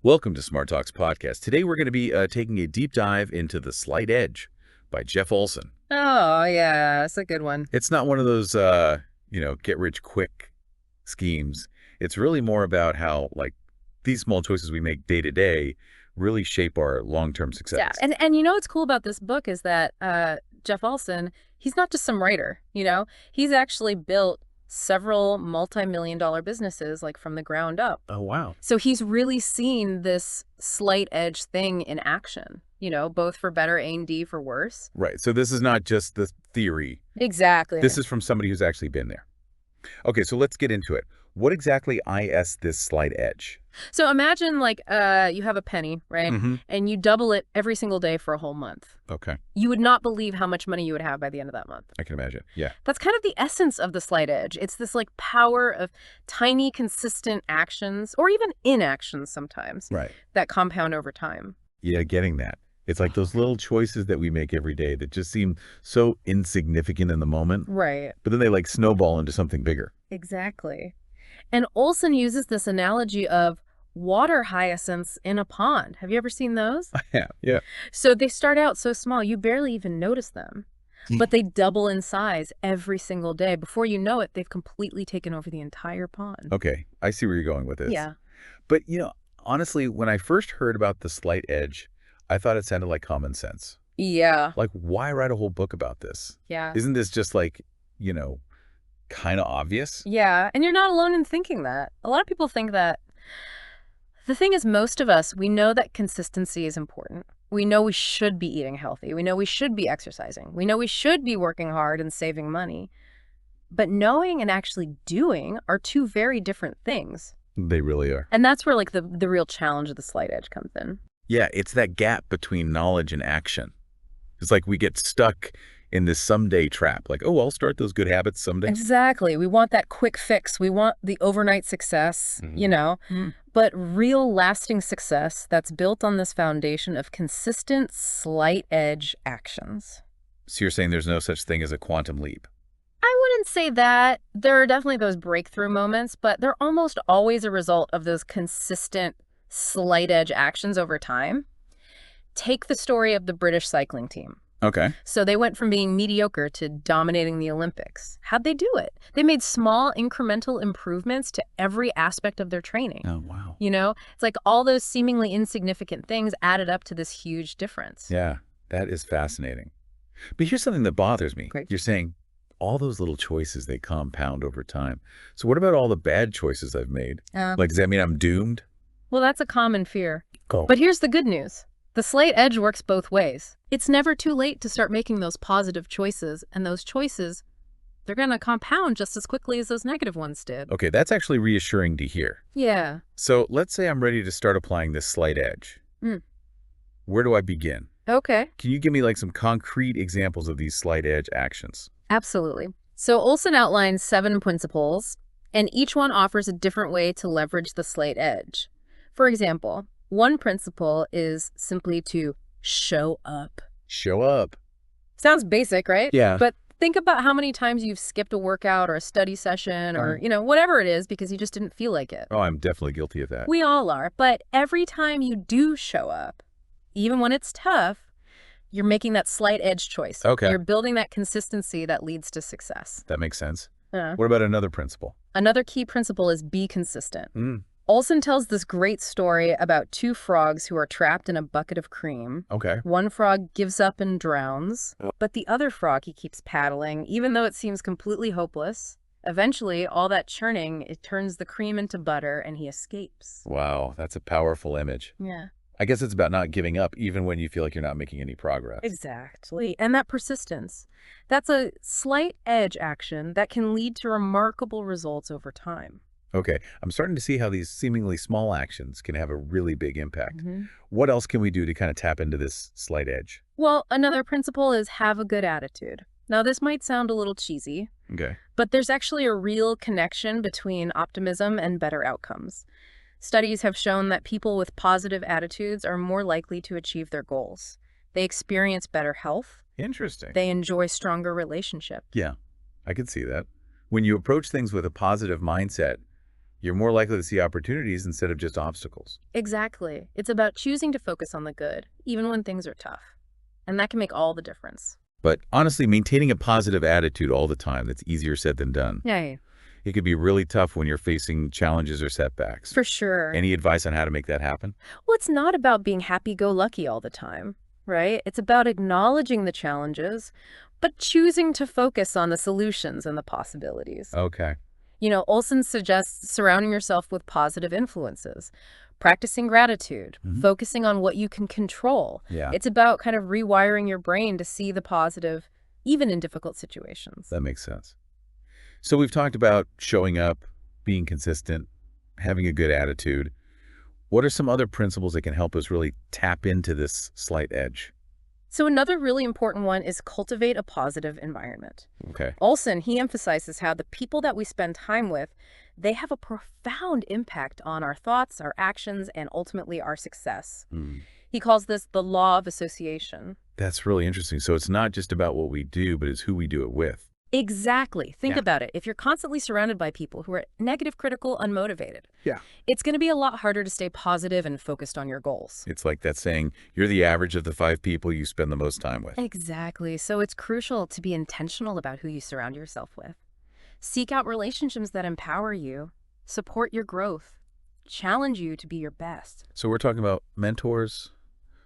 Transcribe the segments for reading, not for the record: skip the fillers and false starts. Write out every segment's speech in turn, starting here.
Welcome to Smart Talks Podcast. Today we're going to be taking a deep dive into The Slight Edge by Jeff Olson. Oh, yeah, that's a good one. It's not one of those, get-rich-quick schemes. It's really more about how, these small choices we make day to day really shape our long-term success. Yeah, and you know what's cool about this book is that Jeff Olson, he's not just some writer, He's actually built several multi-million-dollar businesses, from the ground up. Oh, wow. So he's really seen this slight edge thing in action, both for better and for worse. Right. So this is not just the theory. Exactly. This is from somebody who's actually been there. Okay, so let's get into it. What exactly is this slight edge? So imagine you have a penny, right? Mm-hmm. And you double it every single day for a whole month. Okay. You would not believe how much money you would have by the end of that month. I can imagine. Yeah. That's kind of the essence of the slight edge. It's this power of tiny, consistent actions, or even inactions sometimes, Right. that compound over time. Yeah, getting that. It's like those little choices that we make every day that just seem so insignificant in the moment. Right. But then they snowball into something bigger. Exactly. And Olson uses this analogy of water hyacinths in a pond. Have you ever seen those? Yeah. So they start out so small, you barely even notice them. But they double in size every single day. Before you know it, they've completely taken over the entire pond. Okay, I see where you're going with this. Yeah. But, honestly, when I first heard about the slight edge, I thought it sounded like common sense. Yeah. Why write a whole book about this? Yeah. Isn't this just kind of obvious? Yeah, and you're not alone in thinking that. A lot of people think that. The thing is, most of us, we know that consistency is important. We know we should be eating healthy. We know we should be exercising. We know we should be working hard and saving money. But knowing and actually doing are two very different things. They really are. And that's where the real challenge of the slight edge comes in. Yeah, it's that gap between knowledge and action. It's like we get stuck in this someday trap. I'll start those good habits someday. Exactly. We want that quick fix. We want the overnight success, But real lasting success that's built on this foundation of consistent slight edge actions. So you're saying there's no such thing as a quantum leap? I wouldn't say that. There are definitely those breakthrough moments, but they're almost always a result of those consistent slight edge actions over time. Take the story of the British cycling team. Okay. So they went from being mediocre to dominating the Olympics. How'd they do it? They made small incremental improvements to every aspect of their training. Oh, wow. It's like all those seemingly insignificant things added up to this huge difference. Yeah, that is fascinating. But here's something that bothers me. Great. You're saying all those little choices, they compound over time. So what about all the bad choices I've made? Does that mean I'm doomed? Well, that's a common fear. Go. But here's the good news. The slight edge works both ways. It's never too late to start making those positive choices, and those choices, they're going to compound just as quickly as those negative ones did. Okay, that's actually reassuring to hear. Yeah. So let's say I'm ready to start applying this slight edge. Where do I begin? Okay. Can you give me some concrete examples of these slight edge actions? Absolutely. So Olson outlines 7 principles, and each one offers a different way to leverage the slight edge. For example, one principle is simply to show up. Show up. Sounds basic, right? Yeah. But think about how many times you've skipped a workout or a study session or, whatever it is because you just didn't feel like it. Oh, I'm definitely guilty of that. We all are. But every time you do show up, even when it's tough, you're making that slight edge choice. Okay. You're building that consistency that leads to success. That makes sense. What about another principle? Another key principle is be consistent. Olson tells this great story about 2 frogs who are trapped in a bucket of cream. Okay. One frog gives up and drowns, but the other frog, he keeps paddling, even though it seems completely hopeless. Eventually, all that churning, it turns the cream into butter, and he escapes. Wow, that's a powerful image. Yeah. I guess it's about not giving up, even when you feel like you're not making any progress. Exactly. And that persistence, that's a slight edge action that can lead to remarkable results over time. Okay, I'm starting to see how these seemingly small actions can have a really big impact. What else can we do to kind of tap into this slight edge? Well, another principle is have a good attitude. Now, this might sound a little cheesy, Okay. but there's actually a real connection between optimism and better outcomes. Studies have shown that people with positive attitudes are more likely to achieve their goals. They experience better health. Interesting. They enjoy stronger relationships. Yeah, I could see that. When you approach things with a positive mindset, You're more likely to see opportunities instead of just obstacles. Exactly. It's about choosing to focus on the good, even when things are tough. And that can make all the difference. But honestly, maintaining a positive attitude all the time, that's easier said than done. Yeah, It could be really tough when you're facing challenges or setbacks. for sure. Any advice on how to make that happen? Well, it's not about being happy-go-lucky all the time, right? It's about acknowledging the challenges, but choosing to focus on the solutions and the possibilities. Okay. Olson suggests surrounding yourself with positive influences, practicing gratitude, focusing on what you can control. Yeah, It's about kind of rewiring your brain to see the positive, even in difficult situations. that makes sense. So we've talked about showing up, being consistent, having a good attitude. What are some other principles that can help us really tap into this slight edge? So another really important one is cultivate a positive environment. Okay. Olson, he emphasizes how the people that we spend time with, they have a profound impact on our thoughts, our actions, and ultimately our success. He calls this the law of association. That's really interesting. So it's not just about what we do, but it's who we do it with. Exactly. Think Yeah. about it. If you're constantly surrounded by people who are negative, critical, unmotivated, Yeah. it's going to be a lot harder to stay positive and focused on your goals. It's like that saying, you're the average of the 5 people you spend the most time with. Exactly. So it's crucial to be intentional about who you surround yourself with. Seek out relationships that empower you, support your growth, challenge you to be your best. So we're talking about mentors,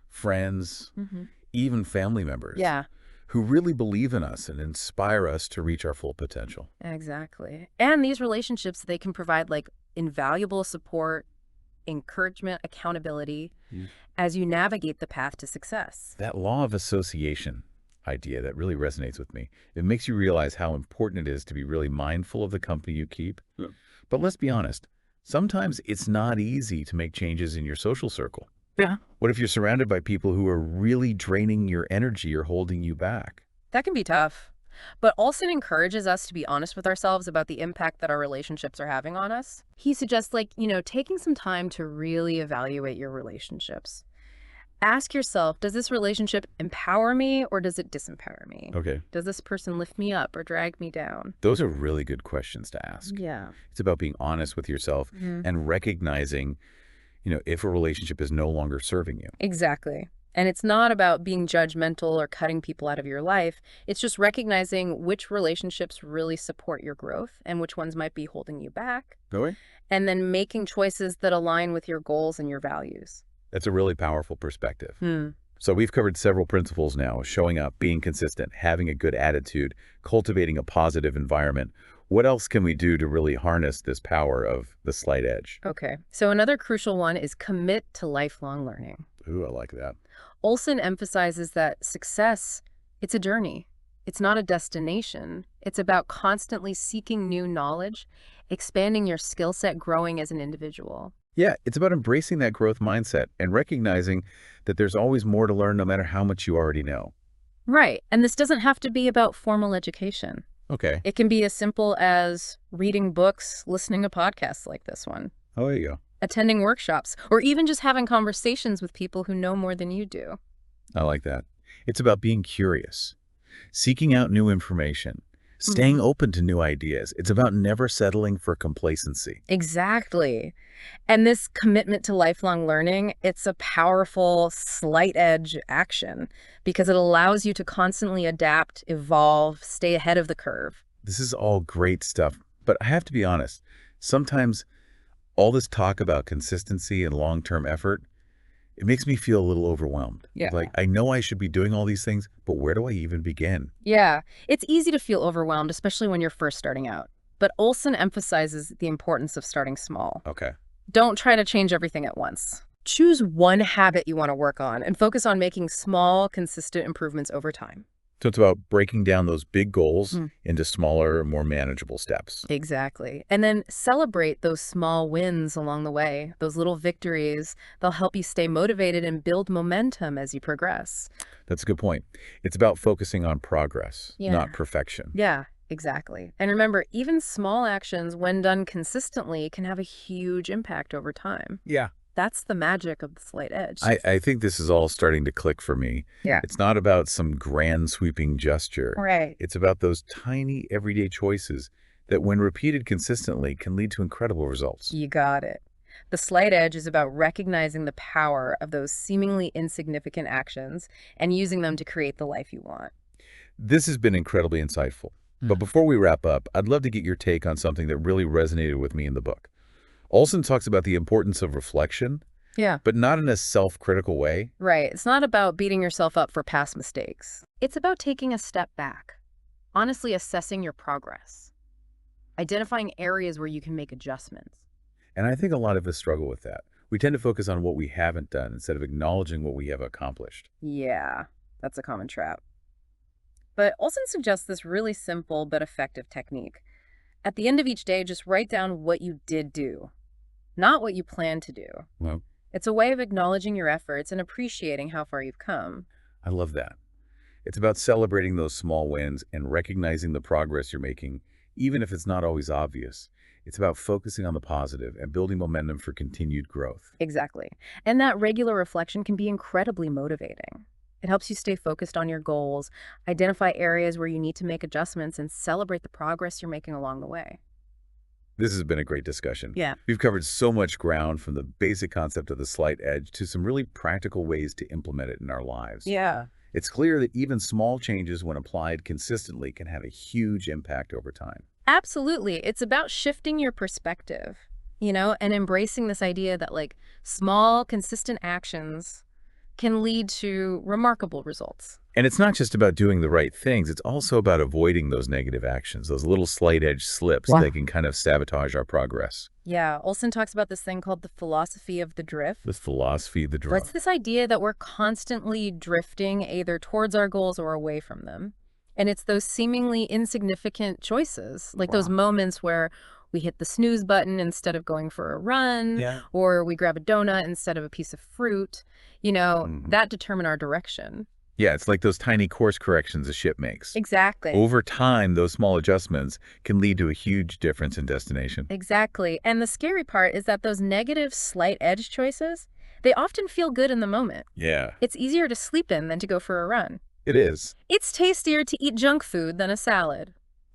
friends, even family members. Yeah, Who really believe in us and inspire us to reach our full potential. exactly. And these relationships, they can provide like invaluable support, encouragement, accountability as you navigate the path to success. That law of association idea, that really resonates with me. It makes you realize how important it is to be really mindful of the company you keep. Yeah. But let's be honest, sometimes it's not easy to make changes in your social circle. Yeah. What if you're surrounded by people who are really draining your energy or holding you back? That can be tough. But Olson encourages us to be honest with ourselves about the impact that our relationships are having on us. He suggests, taking some time to really evaluate your relationships. Ask yourself, does this relationship empower me or does it disempower me? Okay. Does this person lift me up or drag me down? Those are really good questions to ask. Yeah. It's about being honest with yourself and recognizing, if a relationship is no longer serving you. Exactly. And it's not about being judgmental or cutting people out of your life. It's just recognizing which relationships really support your growth and which ones might be holding you back. Really? And then making choices that align with your goals and your values. That's a really powerful perspective. So we've covered several principles now: showing up, being consistent, having a good attitude, cultivating a positive environment. What else can we do to really harness this power of the slight edge? Okay. So another crucial one is commit to lifelong learning. Ooh, I like that. Olson emphasizes that success, it's a journey. It's not a destination. It's about constantly seeking new knowledge, expanding your skill set, growing as an individual. Yeah, it's about embracing that growth mindset and recognizing that there's always more to learn no matter how much you already know. Right. And this doesn't have to be about formal education. Okay. It can be as simple as reading books, listening to podcasts like this one, Oh, there you go. attending workshops, or even just having conversations with people who know more than you do. I like that. It's about being curious, seeking out new information, staying open to new ideas. It's about never settling for complacency. Exactly. And this commitment to lifelong learning, it's a powerful slight edge action because it allows you to constantly adapt, evolve, stay ahead of the curve. This is all great stuff, but I have to be honest, sometimes all this talk about consistency and long-term effort, it makes me feel a little overwhelmed. Yeah. Like, I know I should be doing all these things, but where do I even begin? Yeah, it's easy to feel overwhelmed, especially when you're first starting out. But Olson emphasizes the importance of starting small. Okay. Don't try to change everything at once. Choose one habit you want to work on and focus on making small, consistent improvements over time. So it's about breaking down those big goals into smaller, more manageable steps. Exactly. And then celebrate those small wins along the way, those little victories. They'll help you stay motivated and build momentum as you progress. That's a good point. It's about focusing on progress, Yeah. not perfection. Yeah, exactly. And remember, even small actions, when done consistently, can have a huge impact over time. Yeah. That's the magic of the slight edge. I think this is all starting to click for me. Yeah. It's not about some grand sweeping gesture. Right. It's about those tiny everyday choices that when repeated consistently can lead to incredible results. You got it. The slight edge is about recognizing the power of those seemingly insignificant actions and using them to create the life you want. This has been incredibly insightful. But before we wrap up, I'd love to get your take on something that really resonated with me in the book. Olson talks about the importance of reflection, Yeah. but not in a self-critical way. Right. It's not about beating yourself up for past mistakes. It's about taking a step back, honestly assessing your progress, identifying areas where you can make adjustments. And I think a lot of us struggle with that. We tend to focus on what we haven't done instead of acknowledging what we have accomplished. Yeah, that's a common trap. But Olson suggests this really simple but effective technique. At the end of each day, just write down what you did do, not what you plan to do. Well, It's a way of acknowledging your efforts and appreciating how far you've come. I love that. It's about celebrating those small wins and recognizing the progress you're making, even if it's not always obvious. It's about focusing on the positive and building momentum for continued growth. Exactly. And that regular reflection can be incredibly motivating. It helps you stay focused on your goals, identify areas where you need to make adjustments, and celebrate the progress you're making along the way. This has been a great discussion. Yeah. We've covered so much ground, from the basic concept of the slight edge to some really practical ways to implement it in our lives. Yeah. It's clear that even small changes, when applied consistently, can have a huge impact over time. Absolutely. It's about shifting your perspective, and embracing this idea that small, consistent actions can lead to remarkable results. And it's not just about doing the right things. It's also about avoiding those negative actions, those little slight edge slips that can kind of sabotage our progress. Yeah, Olson talks about this thing called the philosophy of the drift. This philosophy of the What's drift. this idea that we're constantly drifting either towards our goals or away from them? And it's those seemingly insignificant choices, like those moments where we hit the snooze button instead of going for a run, or we grab a donut instead of a piece of fruit, that determine our direction. Yeah, it's like those tiny course corrections a ship makes. Exactly. Over time, those small adjustments can lead to a huge difference in destination. Exactly. And the scary part is that those negative slight edge choices, they often feel good in the moment. Yeah, It's easier to sleep in than to go for a run. it is. It's tastier to eat junk food than a salad.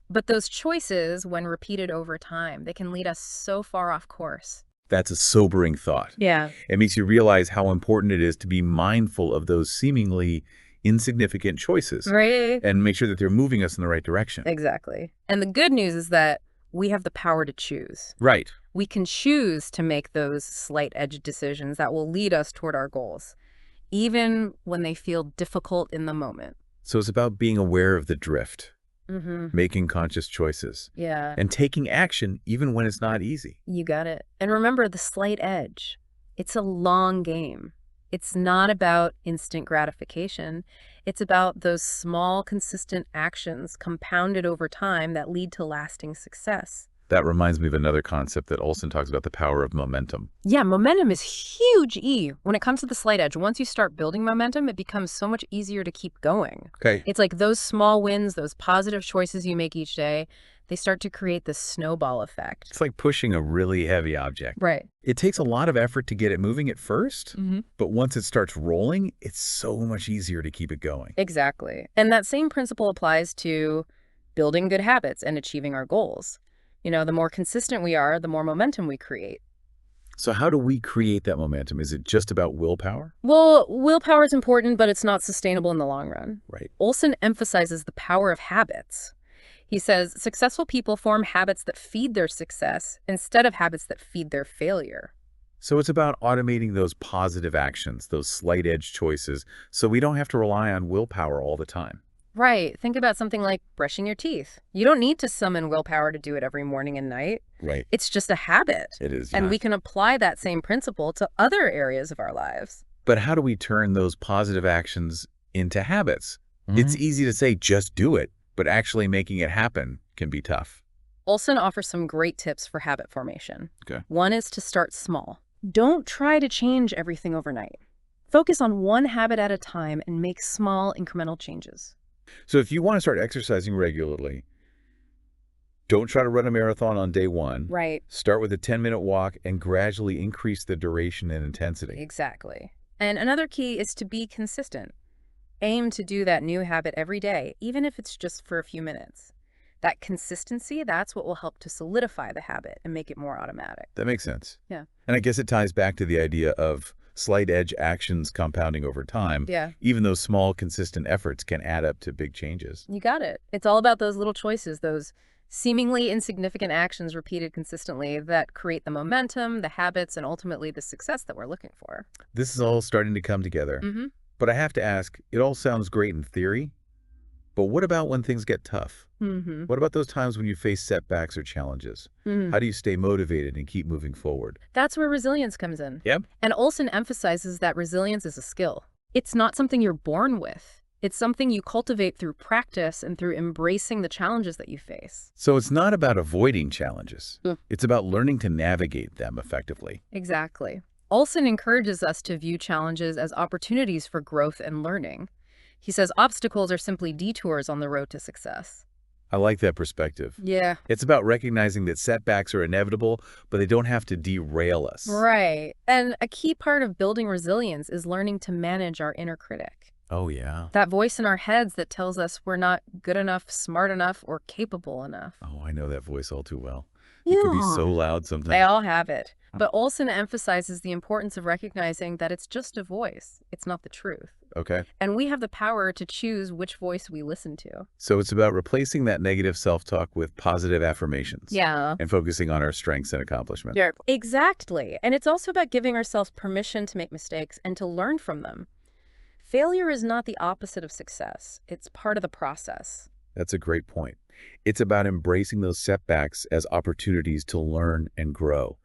But those choices, when repeated over time, they can lead us so far off course. That's a sobering thought. Yeah. It makes you realize how important it is to be mindful of those seemingly insignificant choices Right? and make sure that they're moving us in the right direction. Exactly. And the good news is that we have the power to choose. Right. We can choose to make those slight edge decisions that will lead us toward our goals, even when they feel difficult in the moment. So it's about being aware of the drift, Mm-hmm. making conscious choices, Yeah. and taking action even when it's not easy. You got it. And remember the slight edge. It's a long game. It's not about instant gratification. It's about those small, consistent actions compounded over time that lead to lasting success. That reminds me of another concept that Olson talks about, the power of momentum. Yeah, momentum is huge, when it comes to the slight edge. Once you start building momentum, it becomes so much easier to keep going. Okay. It's like those small wins, those positive choices you make each day, they start to create this snowball effect. It's like pushing a really heavy object. Right. It takes a lot of effort to get it moving at first, Mm-hmm. but once it starts rolling, it's so much easier to keep it going. Exactly. And that same principle applies to building good habits and achieving our goals. The more consistent we are, the more momentum we create. So how do we create that momentum? Is it just about willpower? Well, willpower is important, but it's not sustainable in the long run. Right. Olson emphasizes the power of habits. He says successful people form habits that feed their success instead of habits that feed their failure. So it's about automating those positive actions, those slight edge choices, so we don't have to rely on willpower all the time. Right. Think about something like brushing your teeth. You don't need to summon willpower to do it every morning and night. Right. It's just a habit. It is. And we can apply that same principle to other areas of our lives. But how do we turn those positive actions into habits? It's easy to say, just do it, but actually making it happen can be tough. Olson offers some great tips for habit formation. Okay. One is to start small. Don't try to change everything overnight. Focus on one habit at a time and make small incremental changes. So if you want to start exercising regularly, don't try to run a marathon on day one. Right. Start with a 10-minute walk and gradually increase the duration and intensity. Exactly. And another key is to be consistent. Aim to do that new habit every day, even if it's just for a few minutes. That consistency, that's what will help to solidify the habit and make it more automatic. That makes sense. Yeah. And I guess it ties back to the idea of slight edge actions compounding over time. Yeah. Even those small, consistent efforts can add up to big changes. You got it. It's all about those little choices, those seemingly insignificant actions repeated consistently that create the momentum, the habits, and ultimately the success that we're looking for. This is all starting to come together. Mm-hmm. But I have to ask, it all sounds great in theory, but what about when things get tough? Mm-hmm. What about those times when you face setbacks or challenges? Mm-hmm. How do you stay motivated and keep moving forward? That's where resilience comes in. Yep. And Olson emphasizes that resilience is a skill. It's not something you're born with. It's something you cultivate through practice and through embracing the challenges that you face. So it's not about avoiding challenges. Mm. It's about learning to navigate them effectively. Exactly. Olson encourages us to view challenges as opportunities for growth and learning. He says obstacles are simply detours on the road to success. I like that perspective. Yeah. It's about recognizing that setbacks are inevitable, but they don't have to derail us. Right. And a key part of building resilience is learning to manage our inner critic. Oh, yeah. That voice in our heads that tells us we're not good enough, smart enough, or capable enough. Oh, I know that voice all too well. It can be so loud sometimes. They all have it. But Olson emphasizes the importance of recognizing that it's just a voice. It's not the truth. Okay. And we have the power to choose which voice we listen to. So it's about replacing that negative self-talk with positive affirmations. Yeah. And focusing on our strengths and accomplishments. Yeah. Exactly. And it's also about giving ourselves permission to make mistakes and to learn from them. Failure is not the opposite of success. It's part of the process. That's a great point. It's about embracing those setbacks as opportunities to learn and grow,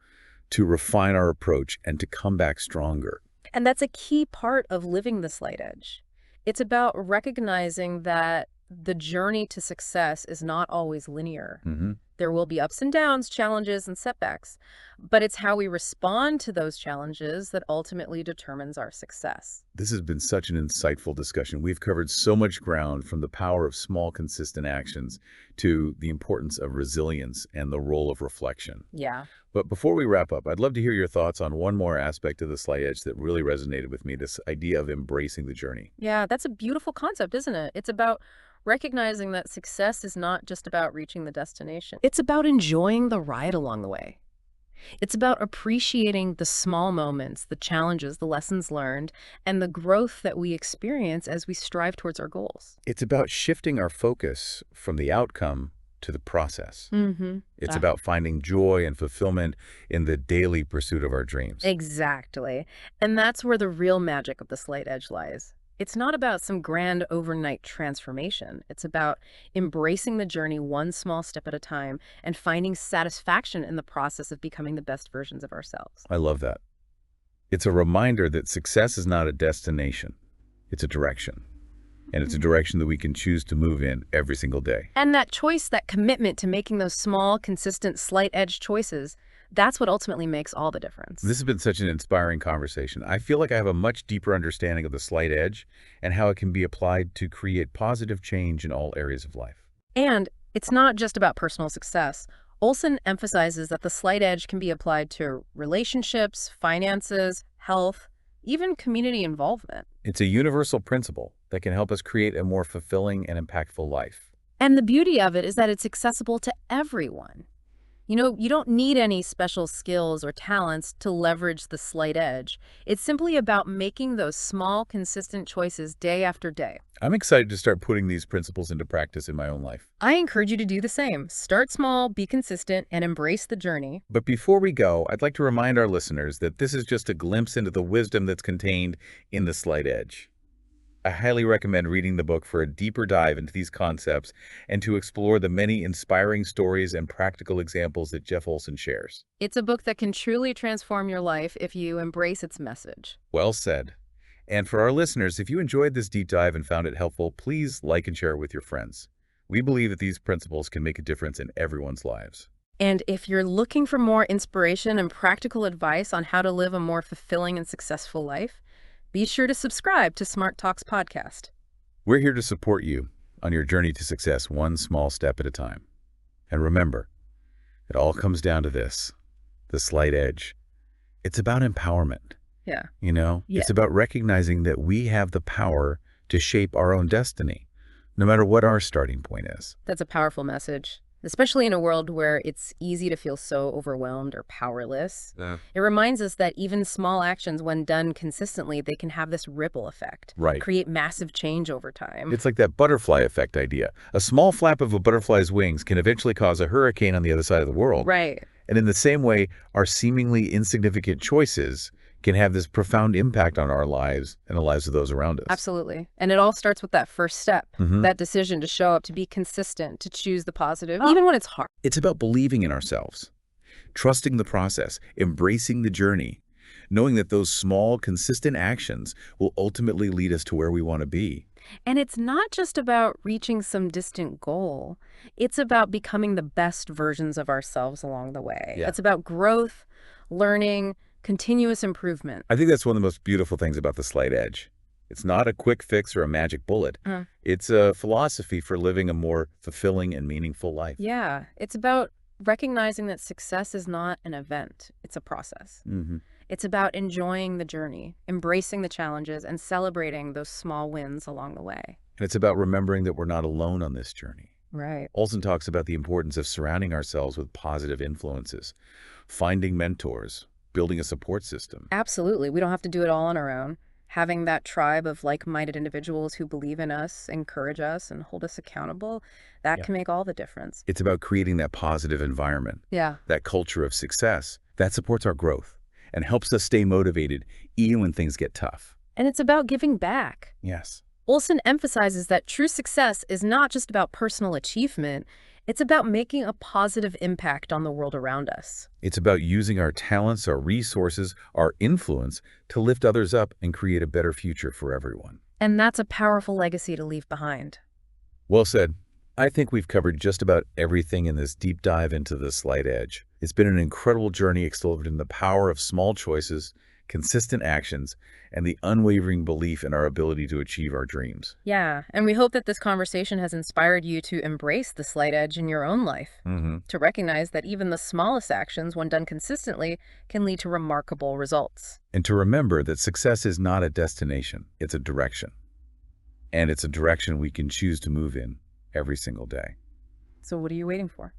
to refine our approach, and to come back stronger. And that's a key part of living the slight edge. It's about recognizing that the journey to success is not always linear. Mm-hmm. There will be ups and downs, challenges, and setbacks. But it's how we respond to those challenges that ultimately determines our success. This has been such an insightful discussion. We've covered so much ground, from the power of small, consistent actions to the importance of resilience and the role of reflection. Yeah. But before we wrap up, I'd love to hear your thoughts on one more aspect of the slight edge that really resonated with me, this idea of embracing the journey. Yeah, that's a beautiful concept, isn't it? It's about recognizing that success is not just about reaching the destination. It's about enjoying the ride along the way. It's about appreciating the small moments, the challenges, the lessons learned, and the growth that we experience as we strive towards our goals. It's about shifting our focus from the outcome to the process. Mm-hmm. It's about finding joy and fulfillment in the daily pursuit of our dreams. Exactly. And that's where the real magic of the slight edge lies. It's not about some grand overnight transformation. It's about embracing the journey one small step at a time and finding satisfaction in the process of becoming the best versions of ourselves. I love that. It's a reminder that success is not a destination. It's a direction. And it's a direction that we can choose to move in every single day. And that choice, that commitment to making those small, consistent, slight edge choices, that's what ultimately makes all the difference. This has been such an inspiring conversation. I feel like I have a much deeper understanding of the slight edge and how it can be applied to create positive change in all areas of life. And it's not just about personal success. Olson emphasizes that the slight edge can be applied to relationships, finances, health, even community involvement. It's a universal principle that can help us create a more fulfilling and impactful life. And the beauty of it is that it's accessible to everyone. You know, you don't need any special skills or talents to leverage the slight edge. It's simply about making those small, consistent choices day after day. I'm excited to start putting these principles into practice in my own life. I encourage you to do the same. Start small, be consistent, and embrace the journey. But before we go, I'd like to remind our listeners that this is just a glimpse into the wisdom that's contained in the slight edge. I highly recommend reading the book for a deeper dive into these concepts and to explore the many inspiring stories and practical examples that Jeff Olson shares. It's a book that can truly transform your life if you embrace its message. Well said. And for our listeners, if you enjoyed this deep dive and found it helpful, please like and share it with your friends. We believe that these principles can make a difference in everyone's lives. And if you're looking for more inspiration and practical advice on how to live a more fulfilling and successful life, be sure to subscribe to Smart Talks podcast. We're here to support you on your journey to success, one small step at a time. And remember, it all comes down to this, the slight edge. It's about empowerment. Yeah. It's about recognizing that we have the power to shape our own destiny, no matter what our starting point is. That's a powerful message, especially in a world where it's easy to feel so overwhelmed or powerless. Yeah. It reminds us that even small actions, when done consistently, they can have this ripple effect, Right. create massive change over time. It's like that butterfly effect idea. A small flap of a butterfly's wings can eventually cause a hurricane on the other side of the world. Right. And in the same way, our seemingly insignificant choices can have this profound impact on our lives and the lives of those around us. Absolutely. And it all starts with that first step, that decision to show up, to be consistent, to choose the positive, even when it's hard. It's about believing in ourselves, trusting the process, embracing the journey, knowing that those small, consistent actions will ultimately lead us to where we want to be. And it's not just about reaching some distant goal. It's about becoming the best versions of ourselves along the way. Yeah. It's about growth, learning, continuous improvement. I think that's one of the most beautiful things about the slight edge. It's not a quick fix or a magic bullet. It's a philosophy for living a more fulfilling and meaningful life. Yeah, it's about recognizing that success is not an event. It's a process. It's about enjoying the journey, embracing the challenges, and celebrating those small wins along the way. And it's about remembering that we're not alone on this journey. Right. Olson talks about the importance of surrounding ourselves with positive influences, finding mentors, building a support system. Absolutely. We don't have to do it all on our own. Having that tribe of like-minded individuals who believe in us, encourage us, and hold us accountable, that can make all the difference. It's about creating that positive environment, that culture of success that supports our growth and helps us stay motivated even when things get tough. And it's about giving back. Yes. Olson emphasizes that true success is not just about personal achievement. It's about making a positive impact on the world around us. It's about using our talents, our resources, our influence to lift others up and create a better future for everyone. And that's a powerful legacy to leave behind. Well said. I think we've covered just about everything in this deep dive into the slight edge. It's been an incredible journey exploring the power of small choices, consistent actions, and the unwavering belief in our ability to achieve our dreams. Yeah, and we hope that this conversation has inspired you to embrace the slight edge in your own life, to recognize that even the smallest actions, when done consistently, can lead to remarkable results. And to remember that success is not a destination, it's a direction. And it's a direction we can choose to move in every single day. So what are you waiting for?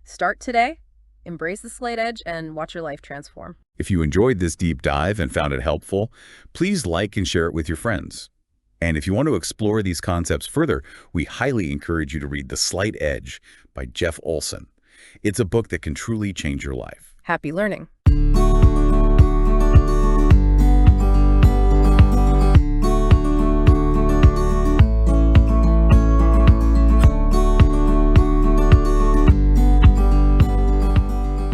Start today, embrace the slight edge, and watch your life transform. If you enjoyed this deep dive and found it helpful, please like and share it with your friends. And if you want to explore these concepts further, we highly encourage you to read The Slight Edge by Jeff Olson. It's a book that can truly change your life. Happy learning.